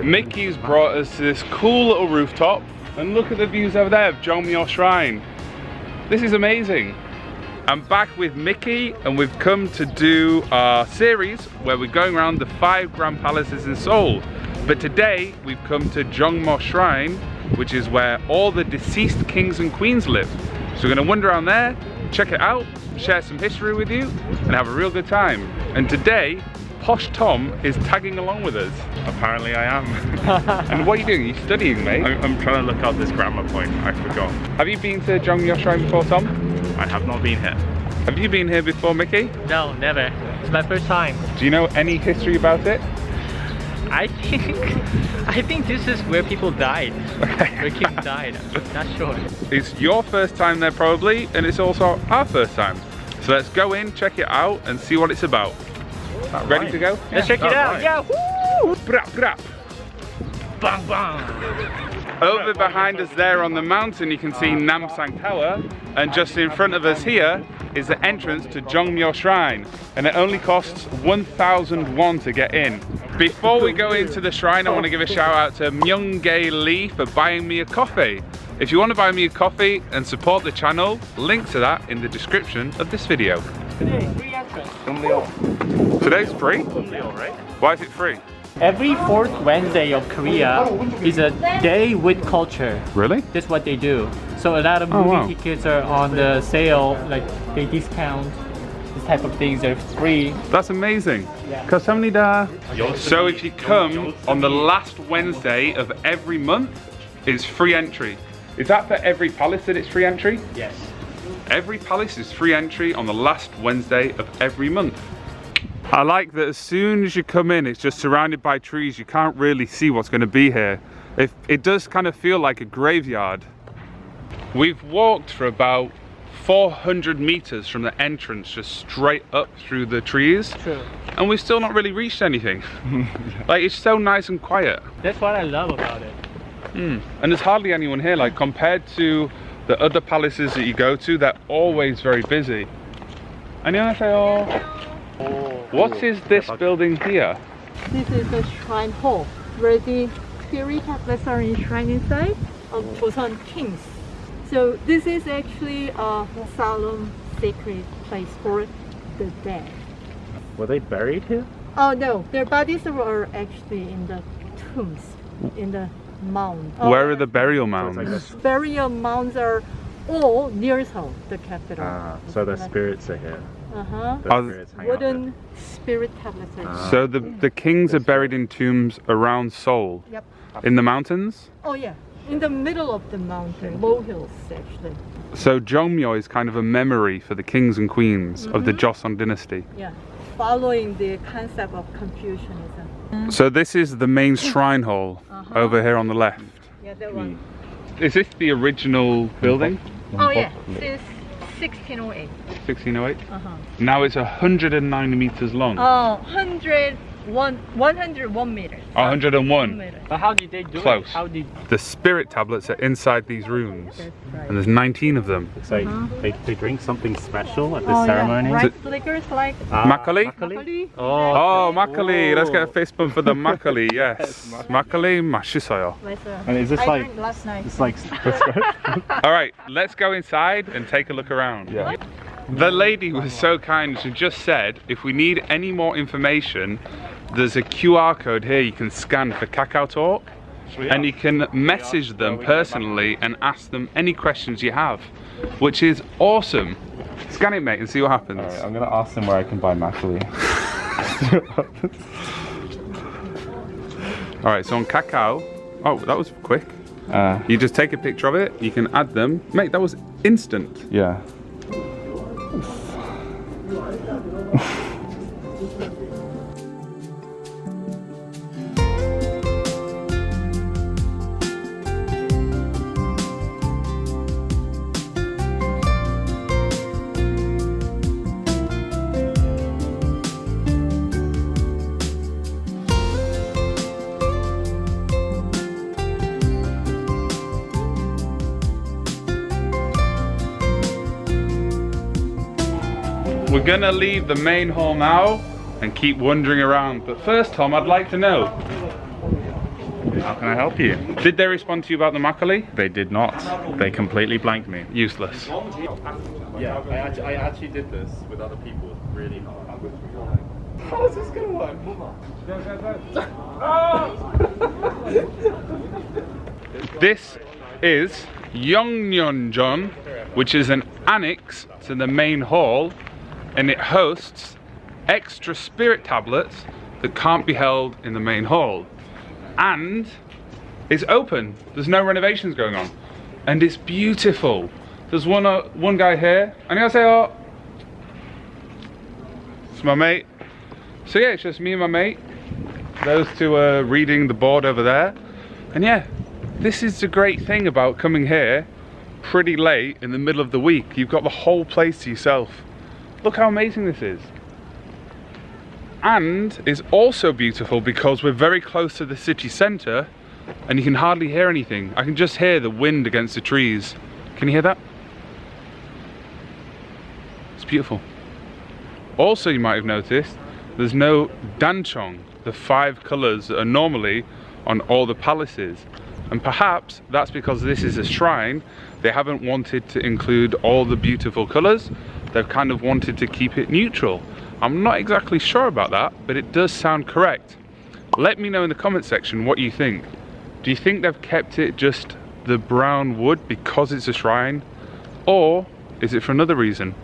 Mickey's brought us to this cool little rooftop, and look at the views over there of Jongmyo Shrine. This is amazing. I'm back with Mickey, and we've come to do our series where we're going around the 5 grand palaces in Seoul. But today we've come to Jongmyo Shrine, which is where all the deceased kings and queens live. So we're going to wander around there, check it out, share some history with you, and have a real good time. And today, Posh Tom is tagging along with us. Apparently I am. And what are you doing? Are you studying, mate? I'm trying to look up this grammar point. I forgot. Have you been to Jongmyo Shrine before, Tom? I have not been here. Have you been here before, Mickey? No, never. It's my first time. Do you know any history about it? I think this is where people died. Okay. Where kings died. Not sure. It's your first time there probably, and it's also our first time. So let's go in, check it out, and see what it's about. Ready to go? Let's check it out. Right. Yeah. Woo! Brap, brap. Bang bang. Over behind us there on the mountain you can see Namsang Tower, and just in front of us here is the entrance to Jongmyo Shrine, and it only costs 1,000 won to get in. Before we go into the shrine, I want to give a shout out to Myung-gae Lee for buying me a coffee. If you want to buy me a coffee and support the channel, link to that in the description of this video. Today, free entrance. Today's free? Right? Why is it free? Every fourth Wednesday of Korea is a day with culture. Really? That's what they do. So a lot of movie tickets are on the sale, like they discount. This type of things are free. That's amazing. Yeah. So if you come on the last Wednesday of every month, it's free entry. Is that for every palace that it's free entry? Yes. Every palace is free entry on the last Wednesday of every month. I like that as soon as you come in, it's just surrounded by trees. You can't really see what's going to be here. It does kind of feel like a graveyard. We've walked for about 400 meters from the entrance, just straight up through the trees. True. And we've still not really reached anything. Like, it's so nice and quiet. That's what I love about it. And there's hardly anyone here, like compared to the other palaces that you go to, they're always very busy. 안녕하세요. What is this building here? This is the shrine hall, where the spirit tablets are enshrined inside of Joseon kings. So this is actually a solemn sacred place for the dead. Were they buried here? Oh no, their bodies were actually in the tombs, in the mound. Where are the burial mounds? Burial mounds are all near Seoul, the capital. So the spirits are here. Uh-huh. The spirits hang out Wooden spirit tablets are So the kings are buried in tombs around Seoul? Yep. In the mountains? Oh yeah, in the middle of the mountain, molehills actually. So Jongmyo is kind of a memory for the kings and queens of the Joseon dynasty. Yeah, following the concept of Confucianism. So this is the main shrine hall over here on the left. Yeah, that one. Is this the original building? Oh yeah, since 1608. 1608? Uh-huh. Now it's 190 meters long. 101 meters. 101. Meters. But how did they do Close. it? How did The spirit tablets are inside these rooms, That's right. and there's 19 of them. It's like they drink something special at this Oh, ceremony. yeah. Rice flickers like Makgeolli? makgeolli. Oh, makgeolli. Let's get a fist bump for the makgeolli. Yes. Makgeolli 맛있어요. And is this I like drank last night. it's like All right, let's go inside and take a look around. yeah. The lady was so kind. She just said, if we need any more information, there's a QR code here you can scan for Kakao Talk, and you can message them personally and ask them any questions you have, which is awesome. Scan it, mate, and see what happens. Alright, I'm gonna ask them where I can buy makgeolli. All right, so on Kakao, oh, that was quick. You just take a picture of it, you can add them. Mate, that was instant. Yeah. We're gonna leave the main hall now and keep wandering around. But first, Tom, I'd like to know, How can I help you? Did they respond to you about the makgeolli? They did not. They completely blanked me. Useless. Yeah, I actually did this with other people really hard. How is this gonna work? This is Jongmyo, which is an annex to the main hall, and it hosts extra spirit tablets that can't be held in the main hall. And it's open. There's no renovations going on, and it's beautiful. There's one guy here. 안녕하세요. It's my mate. So yeah, it's just me and my mate. Those two are reading the board over there. And yeah, this is the great thing about coming here pretty late in the middle of the week. You've got the whole place to yourself. Look how amazing this is. And it's also beautiful because we're very close to the city centre and you can hardly hear anything. I can just hear the wind against the trees. Can you hear that? It's beautiful. Also, you might have noticed, there's no danchong, the 5 colours that are normally on all the palaces. And perhaps that's because this is a shrine, they haven't wanted to include all the beautiful colours. They've kind of wanted to keep it neutral. I'm not exactly sure about that, but it does sound correct. Let me know in the comment section what you think. Do you think they've kept it just the brown wood because it's a shrine? Or is it for another reason?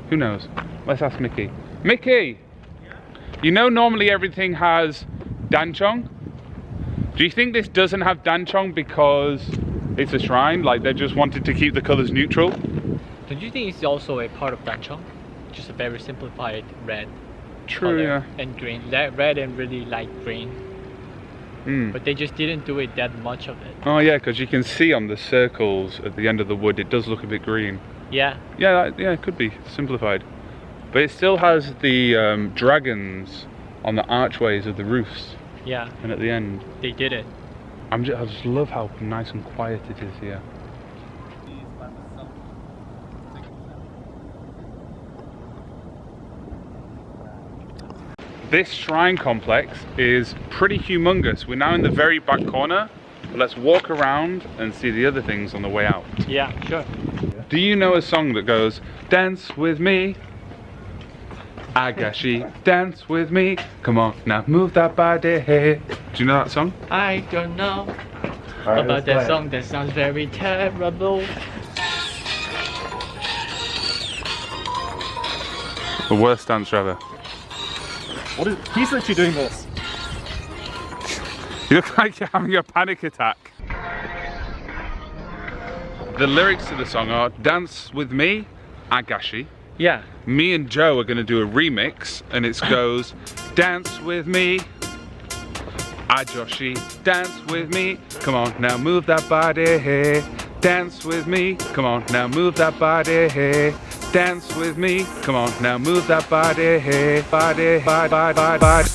Who knows? Let's ask Mickey. Mickey! You know normally everything has danchong? Do you think this doesn't have danchong because it's a shrine? Like they just wanted to keep the colours neutral? Don't you think it's also a part of danchong? Just a very simplified red True, color yeah. and green. That red and really light green. But they just didn't do it that much of it. Oh yeah, because you can see on the circles at the end of the wood, it does look a bit green. Yeah. Yeah, yeah, it could be simplified. But it still has the dragons on the archways of the roofs. Yeah. And at the end. They did it. I just love how nice and quiet it is here. This shrine complex is pretty humongous. We're now in the very back corner. Let's walk around and see the other things on the way out. Yeah, sure. Do you know a song that goes, dance with me, Agashi, dance with me, come on, now move that body. Do you know that song? I don't know Alright, about let's that play. song. That sounds very terrible. The worst dancer ever. What is? He's literally doing this. You look like you're having a panic attack. The lyrics to the song are, dance with me, Agashi. Yeah. Me and Joe are going to do a remix, and it goes, dance with me, Ajoshi, dance with me, come on now move that body, hey. Dance with me, come on now move that body, hey. Dance with me, come on now move that body, hey. Body, body, body, body.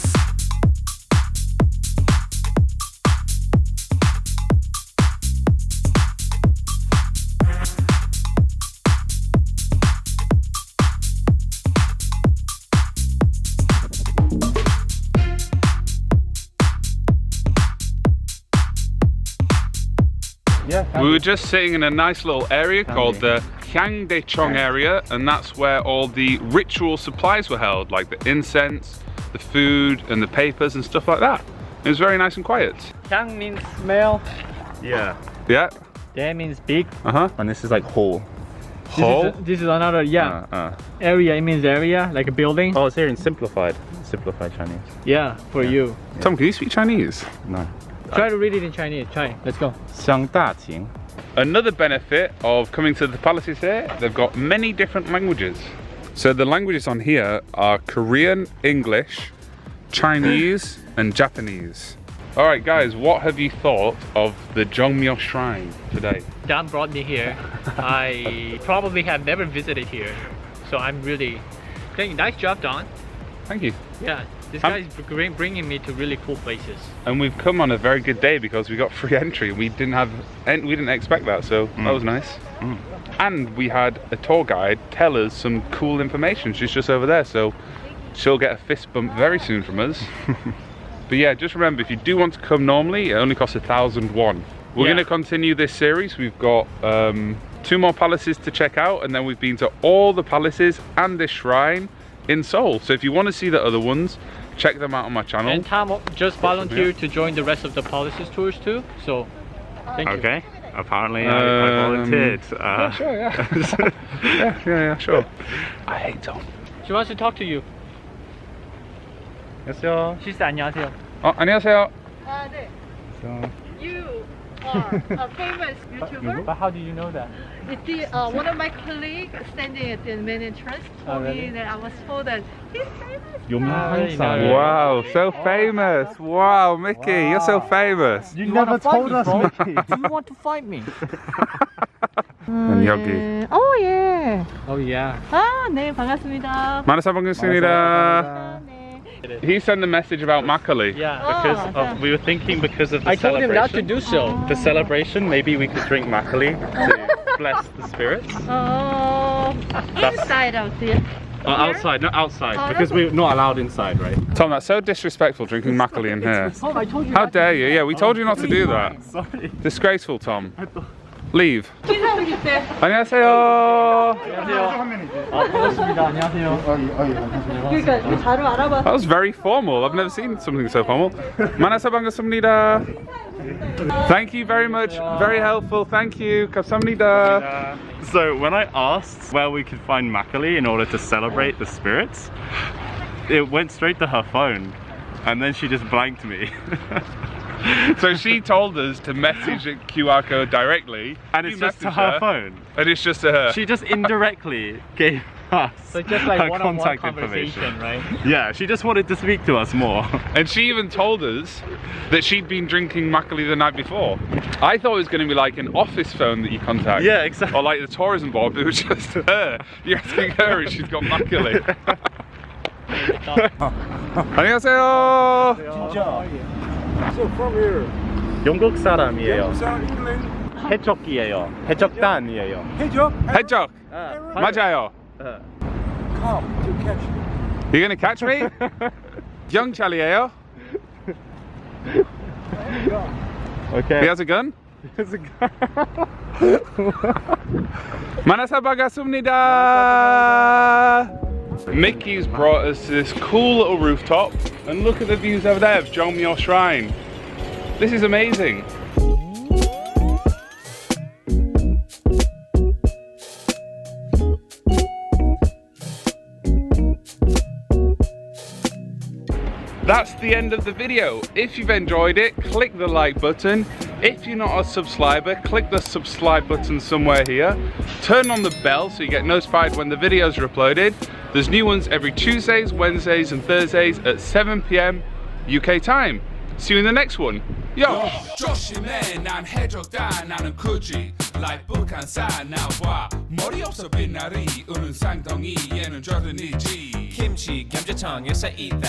Yeah. We were just sitting in a nice little area called the Hyangdaechong area, and that's where all the ritual supplies were held, like the incense, the food, and the papers and stuff like that. It was very nice and quiet. Hyang means smell. Yeah. Yeah. That means big. And this is like hall. Hall? This is another, area. It means area, like a building. Oh, it's here in simplified Chinese. Yeah, for you. Tom, can you speak Chinese? No. Try to read it in Chinese. Try. Let's go. 香大情. Another benefit of coming to the palaces here, they've got many different languages. So the languages on here are Korean, English, Chinese, and Japanese. All right, guys, what have you thought of the Jongmyo Shrine today? Dan brought me here. I probably have never visited here, so I'm really thinking. Nice job, Don. Thank you. Yeah, this guy's bringing me to really cool places. And we've come on a very good day because we got free entry. We didn't expect that, so that was nice. And we had a tour guide tell us some cool information. She's just over there, so she'll get a fist bump very soon from us. But yeah, just remember, if you do want to come normally, it only costs 1,000 won. We're going to continue this series. We've got 2 more palaces to check out, and then we've been to all the palaces and this shrine in Seoul. So if you want to see the other ones, check them out on my channel. And Tom just volunteered to join the rest of the palaces tours too. So thank you. Okay. Apparently, I volunteered. Yeah, sure, yeah. yeah, sure. I hate Tom. She wants to talk to you. 안녕하세요. She said 안녕하세요. 안녕하세요. 네. You are a famous YouTuber. But how do you know that? One of my colleagues standing at the main entrance told me that I was told that he's famous. Wow, so famous. Wow, Mickey, you're so famous. You never told us, Mickey. Do you want to fight me? And 여기. Oh yeah. Oh yeah. 아, 네, 반갑습니다. 만나서 반갑습니다. 아, 네. He sent a message about makgeolli. Yeah. Because we were thinking because of the I told him celebration. not to do so. The celebration, maybe we could drink makgeolli to bless the spirits. Inside out there. Outside, not outside, Oh, because we're not allowed inside, right? Tom, that's so disrespectful, drinking makgeolli in here. Tom, I told you. How dare you? Yeah, we told you not to do that. Sorry. Disgraceful, Tom. Leave. 인사하고 계세요. 안녕하세요. 반갑습니다. 안녕하세요. 그러니까 이거 자료 알아봐. That was very formal. I've never seen something so formal. 만나서 반갑습니다. Thank you very much. Very helpful. Thank you. 감사합니다. So when I asked where we could find makgeolli in order to celebrate the spirits, it went straight to her phone, and then she just blanked me. So she told us to message a QR code directly, And it's just to her phone. and it's just to her. She just indirectly gave us So just like her one-on-one contact conversation, information. right? Yeah, she just wanted to speak to us more. And she even told us that she'd been drinking makgeolli the night before. I thought it was going to be like an office phone that you contact. Yeah, exactly. Or like the tourism board, but it was just her. You're asking her if she's got makgeolli. 안녕하세요. So from here, 영국 사람이에요. England, 해적이에요. 해적단이에요. 해적, 해적. 맞아요. come to catch me. You're going to catch me? 영찰이에요? Okay. He has a gun? 만나서 반갑습니다. Mickey's brought us to this cool little rooftop, and look at the views over there of Jongmyo Shrine. This is amazing. That's the end of the video. If you've enjoyed it, click the like button. If you're not a subscriber, click the subscribe button somewhere here. Turn on the bell so you get notified when the videos are uploaded. There's new ones every Tuesdays, Wednesdays and Thursdays at 7 PM UK time. See you in the next one. Yo! 조심해 난 해적다 나는 굳이 like 북한산 나와 머리 없어 빛나리 우는 쌍둥이 얘는 jordan이지 김치 감자청에 쌓이다